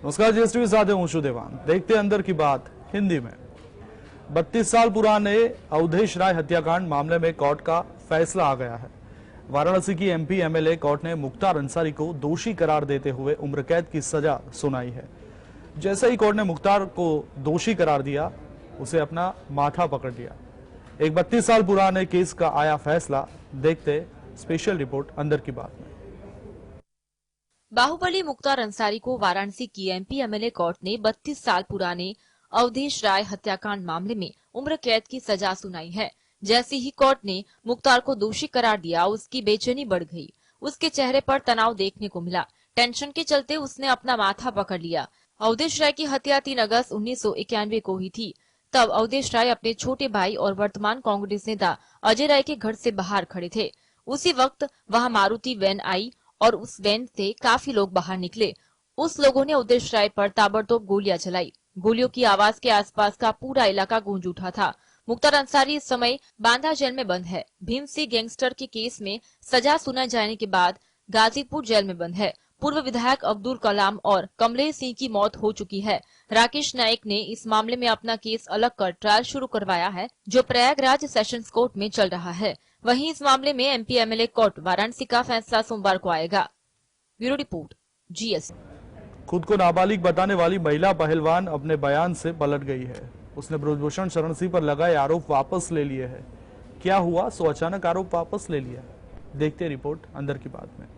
नमस्कार, जीएसटीवी साथ हूं अंशु देवान। देखते हैं अंदर की बात हिंदी में। 32 साल पुराने अवधेश राय हत्याकांड मामले में कोर्ट का फैसला आ गया है। वाराणसी की एमपी एमएलए कोर्ट ने मुख्तार अंसारी को दोषी करार देते हुए उम्र कैद की सजा सुनाई है। जैसे ही कोर्ट ने मुख्तार को दोषी करार दिया, उसे अपना माथा पकड़ लिया। एक 32 साल पुराने केस का आया फैसला, देखते स्पेशल रिपोर्ट अंदर की बात में। बाहुबली मुख्तार अंसारी को वाराणसी की एमपी एमएलए कोर्ट ने 32 साल पुराने अवधेश राय हत्याकांड मामले में उम्र कैद की सजा सुनाई है। जैसे ही कोर्ट ने मुख्तार को दोषी करार दिया, उसकी बेचैनी बढ़ गई। उसके चेहरे पर तनाव देखने को मिला। टेंशन के चलते उसने अपना माथा पकड़ लिया। अवधेश राय की हत्या 3 अगस्त 1991 को हुई थी। तब अवधेश राय अपने छोटे भाई और वर्तमान कांग्रेस नेता अजय राय के घर से बाहर खड़े थे। उसी वक्त वहां मारुति वैन आई और उस वैन से काफी लोग बाहर निकले। उस लोगों ने अवधेश राय पर ताबड़तोड़ गोलियां चलाई। गोलियों की आवाज के आसपास का पूरा इलाका गूंज उठा था। मुख्तार अंसारी इस समय बांदा जेल में बंद है। भीम सिंह गैंगस्टर के केस में सजा सुनाए जाने के बाद गाजीपुर जेल में बंद है। पूर्व विधायक अब्दुल कलाम और कमलेश सिंह की मौत हो चुकी है। राकेश नाइक ने इस मामले में अपना केस अलग कर ट्रायल शुरू करवाया है, जो प्रयागराज सेशंस कोर्ट में चल रहा है। वहीं इस मामले में एमपी एमएलए कोर्ट वाराणसी का फैसला सोमवार को आएगा। Bureau report, GS. खुद को नाबालिग बताने वाली महिला पहलवान अपने बयान से पलट गई है। उसने ब्रजभूषण शरण सिंह पर लगाए आरोप वापस ले लिए हैं। क्या हुआ, सो अचानक आरोप वापस ले लिया? देखते रिपोर्ट अंदर की बात में।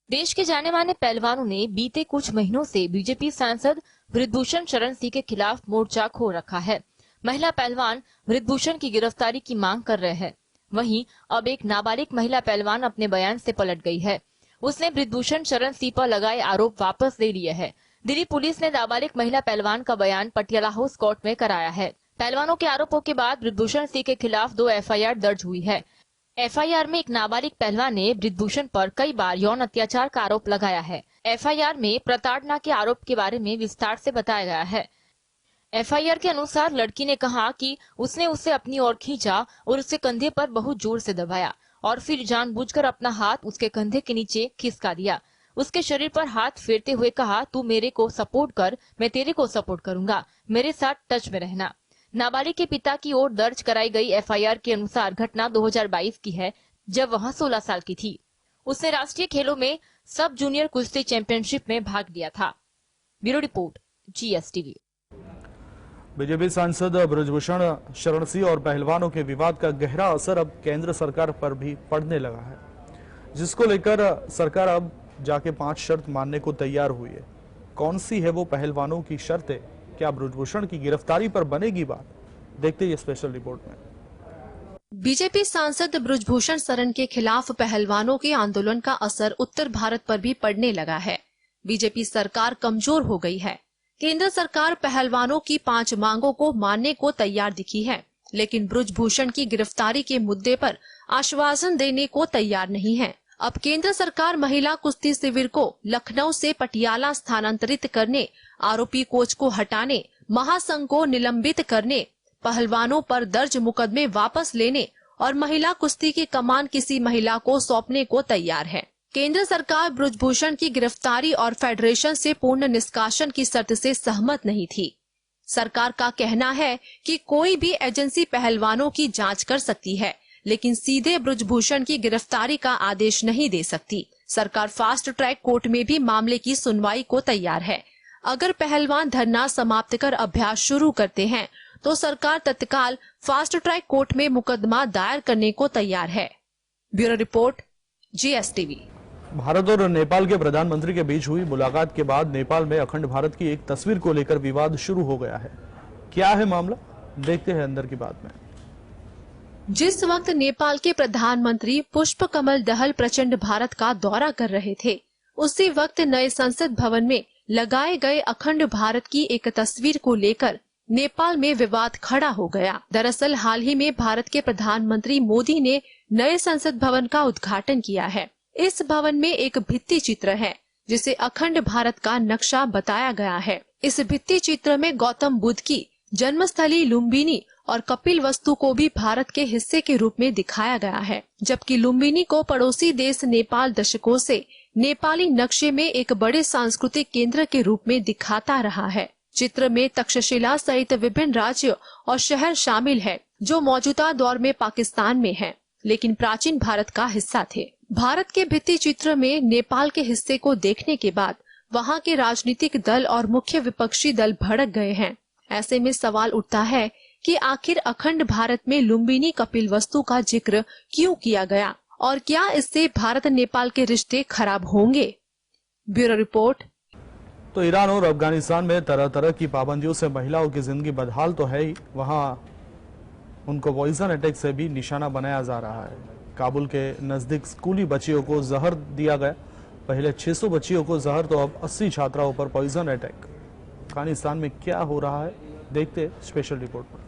देश के जाने माने पहलवानों ने बीते कुछ महीनों से बीजेपी सांसद ब्रजभूषण शरण सिंह के खिलाफ मोर्चा खो रखा है। महिला पहलवान ब्रजभूषण की गिरफ्तारी की मांग कर रहे हैं। वहीं अब एक नाबालिग महिला पहलवान अपने बयान से पलट गई है। उसने ब्रजभूषण शरण सिंह पर लगाए आरोप वापस ले लिए हैं। दिल्ली पुलिस ने नाबालिग महिला पहलवान का बयान पटियाला हाउस कोर्ट में कराया है। पहलवानों के आरोपों के बाद ब्रजभूषण सिंह के खिलाफ 2 एफआईआर दर्ज हुई है। एफआईआर में एक नाबालिग पहलवान ने ब्रजभूषण पर कई बार यौन अत्याचार का आरोप लगाया है। एफआईआर में प्रताड़ना के आरोप के बारे में विस्तार से बताया गया है। एफआईआर के अनुसार लड़की ने कहा कि उसने उसे अपनी ओर खींचा और उसके कंधे पर बहुत जोर से दबाया और फिर जानबूझकर अपना हाथ उसके कंधे के नीचे खिसका दिया। उसके शरीर पर हाथ फेरते हुए कहा, तू मेरे को सपोर्ट कर, मैं तेरे को सपोर्ट करूंगा, मेरे साथ टच में रहना। नाबालिग के पिता की ओर दर्ज कराई गई एफआईआर के अनुसार घटना 2022 की है, जब वह 16 साल की थी। उसने राष्ट्रीय खेलों में सब जूनियर कुश्ती चैंपियनशिप में भाग लिया था। Bureau report, GSTV. बीजेपी सांसद ब्रजभूषण शरण सिंह और पहलवानों के विवाद का गहरा असर अब केंद्र सरकार पर भी पड़ने लगा है, जिसको लेकर सरकार अब जाके 5 शर्त मानने को तैयार हुई है। कौन सी है वो पहलवानों की शर्तें? क्या ब्रजभूषण की गिरफ्तारी पर बनेगी बात? देखते ये स्पेशल रिपोर्ट में। बीजेपी सांसद ब्रजभूषण शरण के खिलाफ पहलवानों के आंदोलन का असर उत्तर भारत पर भी पड़ने लगा है। बीजेपी सरकार कमजोर हो गई है। केंद्र सरकार पहलवानों की 5 मांगों को मानने को तैयार दिखी है, लेकिन ब्रजभूषण की गिरफ्तारी के मुद्दे पर आश्वासन देने को तैयार नहीं है। अब केंद्र सरकार महिला कुश्ती शिविर को लखनऊ से पटियाला स्थानांतरित करने, आरोपी कोच को हटाने, महासंघ को निलंबित करने, पहलवानों पर दर्ज मुकदमे वापस लेने और महिला कुश्ती की कमान किसी महिला को सौंपने को तैयार है। केंद्र सरकार ब्रजभूषण की गिरफ्तारी और फेडरेशन से पूर्ण निष्कासन की शर्त से सहमत नहीं थी। सरकार का कहना है कि कोई भी एजेंसी पहलवानों की जांच कर सकती है, लेकिन सीधे ब्रजभूषण की गिरफ्तारी का आदेश नहीं दे सकती। सरकार फास्ट ट्रैक कोर्ट में भी मामले की सुनवाई को तैयार है। अगर पहलवान धरना समाप्त कर अभ्यास शुरू करते हैं तो सरकार तत्काल फास्ट ट्रैक कोर्ट में मुकदमा दायर करने को तैयार है। Bureau report, GSTV. भारत और नेपाल के प्रधानमंत्री के बीच हुई मुलाकात के बाद नेपाल में अखंड भारत की एक तस्वीर को लेकर विवाद शुरू हो गया है। क्या है मामला? देखते हैं अंदर की बात में। जिस वक्त नेपाल के प्रधानमंत्री पुष्प कमल दहल प्रचंड भारत का दौरा कर रहे थे, उसी वक्त नए संसद भवन में लगाए गए अखंड भारत की एक तस्वीर को लेकर नेपाल में विवाद खड़ा हो गया। दरअसल हाल ही में भारत के प्रधानमंत्री मोदी ने नए संसद भवन का उद्घाटन किया है। इस भवन में एक भित्ति चित्र है, जिसे अखंड भारत का नक्शा बताया गया है। इस भित्ति चित्र में गौतम बुद्ध की जन्मस्थली लुम्बिनी और कपिल वस्तु को भी भारत के हिस्से के रूप में दिखाया गया है, जबकि लुम्बिनी को पड़ोसी देश नेपाल दशकों से नेपाली नक्शे में एक बड़े सांस्कृतिक केंद्र के रूप में दिखाता रहा है। चित्र में तक्षशिला सहित विभिन्न राज्य और शहर शामिल है, जो मौजूदा दौर में पाकिस्तान में हैं, लेकिन प्राचीन भारत का हिस्सा थे। भारत के भित्ति चित्र में नेपाल के हिस्से को देखने के बाद वहां के राजनीतिक दल और मुख्य विपक्षी दल भड़क गए हैं। ऐसे में सवाल उठता है कि आखिर अखंड भारत में लुम्बिनी कपिलवस्तु का जिक्र क्यों किया गया और क्या इससे भारत नेपाल के रिश्ते खराब होंगे? Bureau report. तो ईरान और अफगानिस्तान में तरह तरह की पाबंदियों से महिलाओं की जिंदगी बदहाल तो है ही, वहां उनको पॉइजन अटैक से भी निशाना बनाया जा रहा है। काबुल के नजदीक स्कूली बच्चियों को जहर दिया गया। पहले 600 बच्चियों को जहर, तो अब 80 छात्राओं पर पॉइजन अटैक। अफगानिस्तान में क्या हो रहा है, देखते स्पेशल रिपोर्ट पर।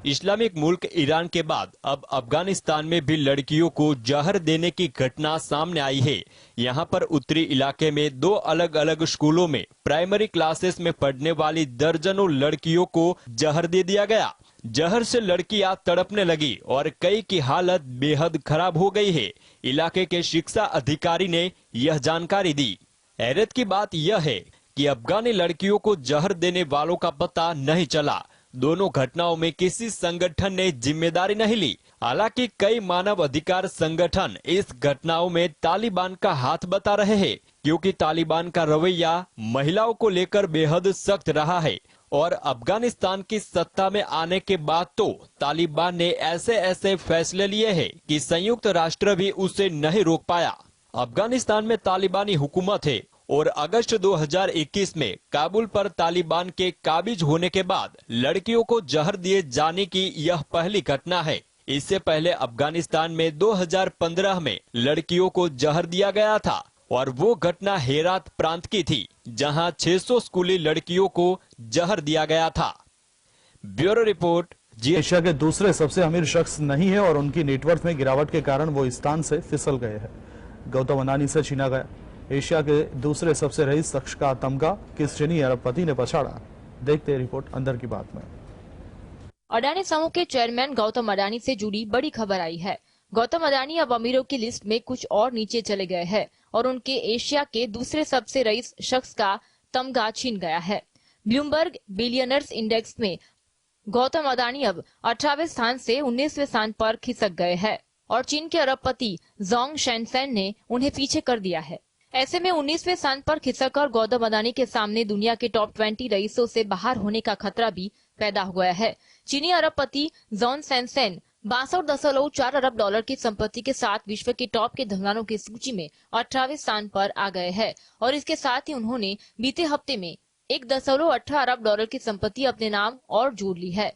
इस्लामिक मुल्क ईरान के बाद अब अफगानिस्तान में भी लड़कियों को जहर देने की घटना सामने आई है। यहां पर उत्तरी इलाके में 2 अलग अलग स्कूलों में प्राइमरी क्लासेस में पढ़ने वाली दर्जनों लड़कियों को जहर दे दिया गया। जहर से लड़कियां तड़पने लगी और कई की हालत बेहद खराब हो गई है। इलाके के शिक्षा अधिकारी ने यह जानकारी दी। हैरत की बात यह है कि अफगानी लड़कियों को जहर देने वालों का पता नहीं चला। दोनों घटनाओं में किसी संगठन ने जिम्मेदारी नहीं ली। हालांकि कई मानव अधिकार संगठन इस घटनाओं में तालिबान का हाथ बता रहे हैं, क्योंकि तालिबान का रवैया महिलाओं को लेकर बेहद सख्त रहा है और अफगानिस्तान की सत्ता में आने के बाद तो तालिबान ने ऐसे फैसले लिए हैं कि संयुक्त राष्ट्र भी उसे नहीं रोक पाया। अफगानिस्तान में तालिबानी हुकूमत है और अगस्त 2021 में काबुल पर तालिबान के काबिज होने के बाद लड़कियों को जहर दिए जाने की यह पहली घटना है। इससे पहले अफगानिस्तान में 2015 में लड़कियों को जहर दिया गया था और वो घटना हेरात प्रांत की थी, जहां 600 स्कूली लड़कियों को जहर दिया गया था। Bureau report. एशिया के दूसरे सबसे अमीर शख्स नहीं है और उनकी नेटवर्थ में गिरावट के कारण वो इस स्थान से फिसल गए हैं। गौतम अडानी से छीना गया। एशिया के दूसरे सबसे रईस शख्स का तमगा किस चीनी अरबपति ने पछाड़ा, देखते रिपोर्ट अंदर की बात में। अडानी समूह के चेयरमैन गौतम अडानी से जुड़ी बड़ी खबर आई है। गौतम अडानी अब अमीरों की लिस्ट में कुछ और नीचे चले गए हैं और उनके एशिया के दूसरे सबसे रईस शख्स का तमगा छीन गया है। ब्लूमबर्ग बिलियनर्स इंडेक्स में गौतम अडानी अब 18वें स्थान से 19वें स्थान पर खिसक गए हैं और चीन के अरबपति जोंग शेनसेन ने उन्हें पीछे कर दिया है। ऐसे में 19वें स्थान पर खिसककर गौतम अडानी के सामने दुनिया के टॉप 20 रईसों से बाहर होने का खतरा भी पैदा हुआ है। चीनी अरबपति जोंग शेनसेन 62.4 अरब डॉलर की संपत्ति के साथ विश्व के टॉप के धनवानों की सूची में 18वें स्थान पर आ गए हैं और इसके साथ ही उन्होंने बीते हफ्ते में 1.18 अरब डॉलर की संपत्ति अपने नाम और जोड़ ली है।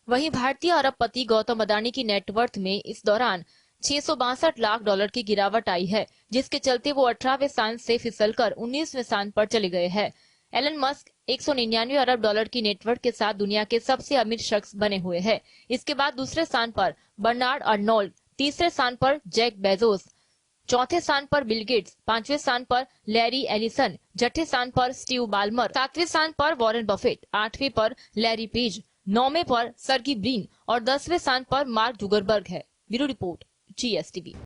वहीं भारतीय अरबपति गौतम अडानी की नेटवर्थ में इस दौरान 662 लाख डॉलर की गिरावट आई है, जिसके चलते वो 18वें स्थान से फिसलकर 19वें स्थान पर चले गए हैं। एलन मस्क 199 अरब डॉलर की नेटवर्थ के साथ दुनिया के सबसे अमीर शख्स बने हुए हैं। इसके बाद दूसरे स्थान पर बर्नार्ड अर्नोल्ड, तीसरे स्थान पर जैक बेजोस, चौथे स्थान पर बिल गेट्स, 5वें स्थान पर लैरी एलिसन, छठे स्थान पर स्टीव बाल्मर, 7वें स्थान पर वॉरेन बफेट, 8वें पर लैरी पेज, 9वें पर सर्गी ब्रिन और 10वें स्थान पर मार्क जुगरबर्ग है। Bureau report, GSTV।